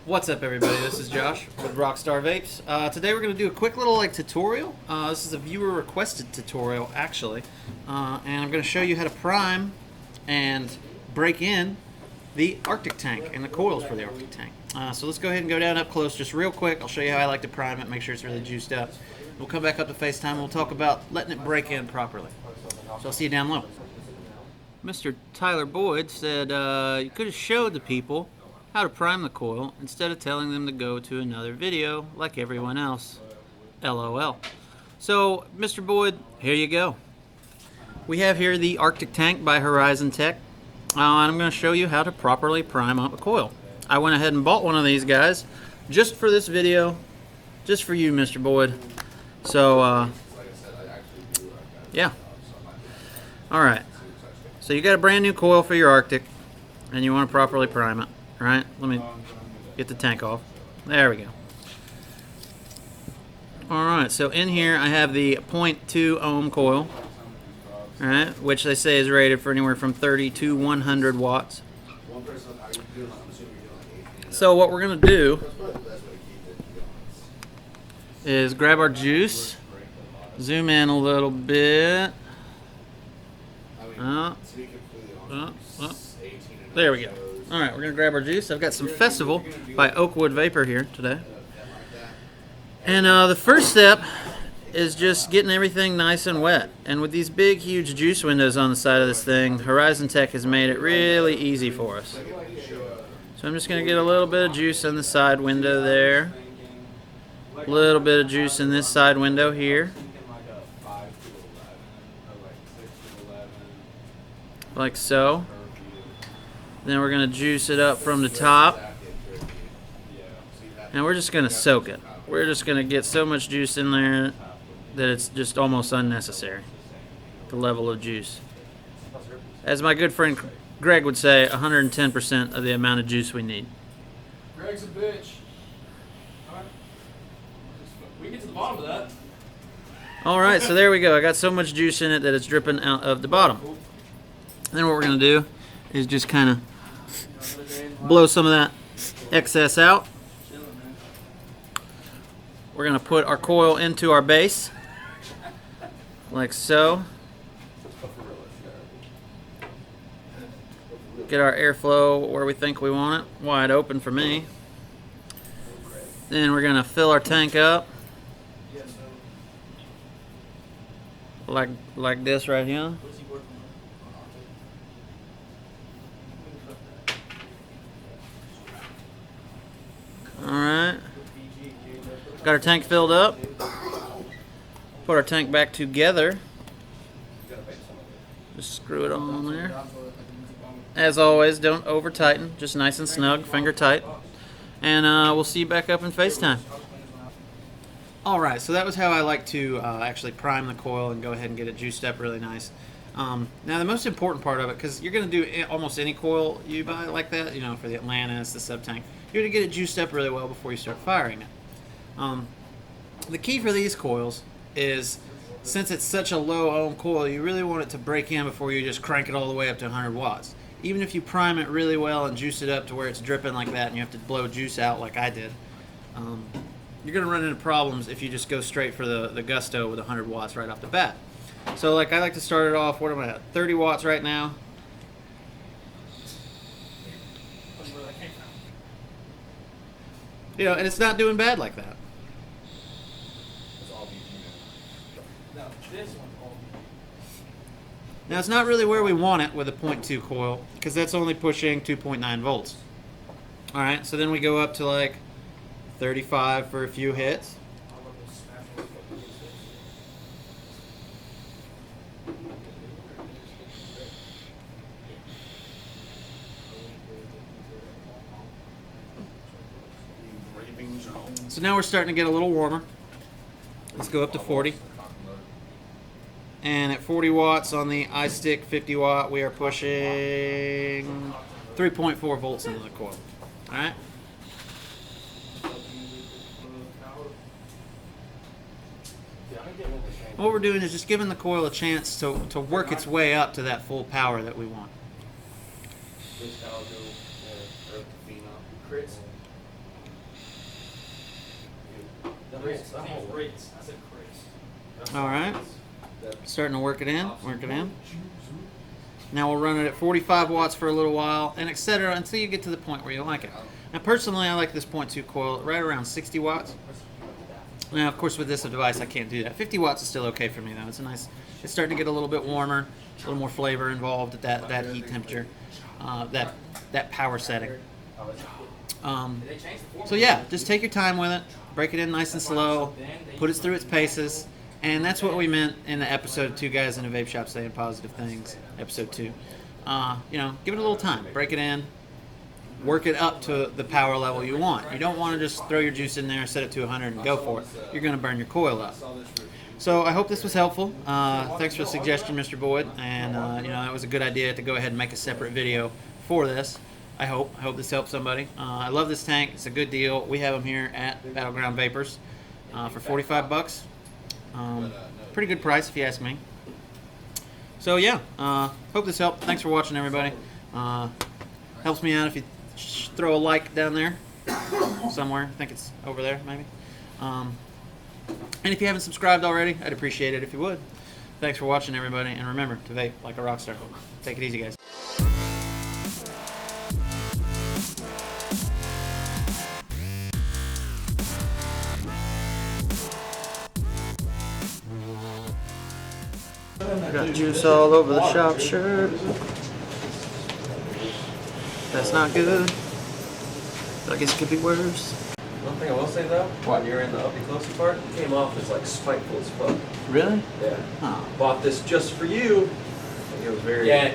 What's up, everybody? This is Josh with Rockstar Vapes. Today we're going to do a quick little tutorial. This is a viewer requested tutorial actually, and I'm going to show you how to prime and break in the Arctic tank and the coils for the Arctic tank. So let's go ahead and go down up close just real quick. I'll show you how I like to prime it, make sure it's really juiced up. We'll come back up to FaceTime and we'll talk about letting it break in properly. So I'll see you down low. Mr. Tyler Boyd said you could have showed the people how to prime the coil instead of telling them to go to another video like everyone else. LOL. So, Mr. Boyd, here you go. We have here the Arctic Tank by Horizon Tech, and I'm going to show you how to properly prime up a coil. I went ahead and bought one of these guys just for this video, just for you, Mr. Boyd. So, yeah. Alright. So you got a brand new coil for your Arctic, and you want to properly prime it. Alright, let me get the tank off. There we go. Alright, so in here I have the 0.2 ohm coil, alright, which they say is rated for anywhere from 30 to 100 watts. So what we're going to do is grab our juice, zoom in a little bit. There we go. Alright, we're going to grab our juice. I've got some Festival by Oakwood Vapor here today. And the first step is just getting everything nice and wet. And with these big, huge juice windows on the side of this thing, Horizon Tech has made it really easy for us. So I'm just going to get a little bit of juice on the side window there. A little bit of juice in this side window here. Like so. Then we're going to juice it up from the top. And we're just going to soak it. We're just going to get so much juice in there that it's just almost unnecessary. The level of juice. As my good friend Greg would say, 110% of the amount of juice we need. Greg's a bitch. Alright. We get to the bottom of that. Alright, so there we go. I got so much juice in it that it's dripping out of the bottom. Then what we're going to do is just kind of blow some of that excess out. We're going to put our coil into our base, like so. Get our airflow where we think we want it, wide open for me. Then we're going to fill our tank up, like this right here. Alright, got our tank filled up. Put our tank back together. Just screw it on there. As always, don't over tighten, just nice and snug, finger tight. And we'll see you back up in FaceTime. Alright, so that was how I like to actually prime the coil and go ahead and get it juiced up really nice. Now the most important part of it, because you're going to do almost any coil you buy like that, you know, for the Atlantis, the Subtank, you're going to get it juiced up really well before you start firing it. The key for these coils is, since it's such a low ohm coil, you really want it to break in before you just crank it all the way up to 100 watts. Even if you prime it really well and juice it up to where it's dripping like that and you have to blow juice out like I did, you're going to run into problems if you just go straight for the gusto with 100 watts right off the bat. So like I like to start it off, what am I at, 30 watts right now. You know, and it's not doing bad like that. Now it's not really where we want it with a 0.2 coil, because that's only pushing 2.9 volts. Alright, so then we go up to like 35 for a few hits. So now we're starting to get a little warmer. Let's go up to 40. And at 40 watts on the iStick 50 watt, we are pushing 3.4 volts into the coil. Alright? What we're doing is just giving the coil a chance to work its way up to that full power that we want. Chris. His name's Chris. I said Chris. All right. Starting to work it in. Work it in. Now we'll run it at 45 watts for a little while, and etc. until you get to the point where you like it. Now, personally, I like this 0.2 coil right around 60 watts. Now, of course, with this device, I can't do that. 50 watts is still okay for me, though. It's a nice. It's starting to get a little bit warmer, a little more flavor involved at that heat temperature, that power setting. So yeah, just take your time with it. Break it in nice and slow. Put it through its paces. And that's what we meant in the episode 2 Guys in a Vape Shop Saying Positive Things, episode 2. You know, give it a little time. Break it in. Work it up to the power level you want. You don't want to just throw your juice in there, set it to 100, and go for it. You're going to burn your coil up. So I hope this was helpful. Thanks for the suggestion, Mr. Boyd. And, you know, that was a good idea to go ahead and make a separate video for this. I hope this helps somebody. I love this tank. It's a good deal. We have them here at Battleground Vapors for 45 bucks. Pretty good price if you ask me. So yeah, hope this helped. Thanks for watching, everybody. Helps me out if you throw a like down there somewhere. I think it's over there maybe. And if you haven't subscribed already, I'd appreciate it if you would. Thanks for watching, everybody, and remember to vape like a rock star. Take it easy, guys. Got juice all over the shop shirt. That's not good. I guess it could be worse. One thing I will say though, when you're in the uppy closey part, it came off as like spiteful as fuck. Really? Yeah. Huh. Bought this just for you. It was very. Yeah.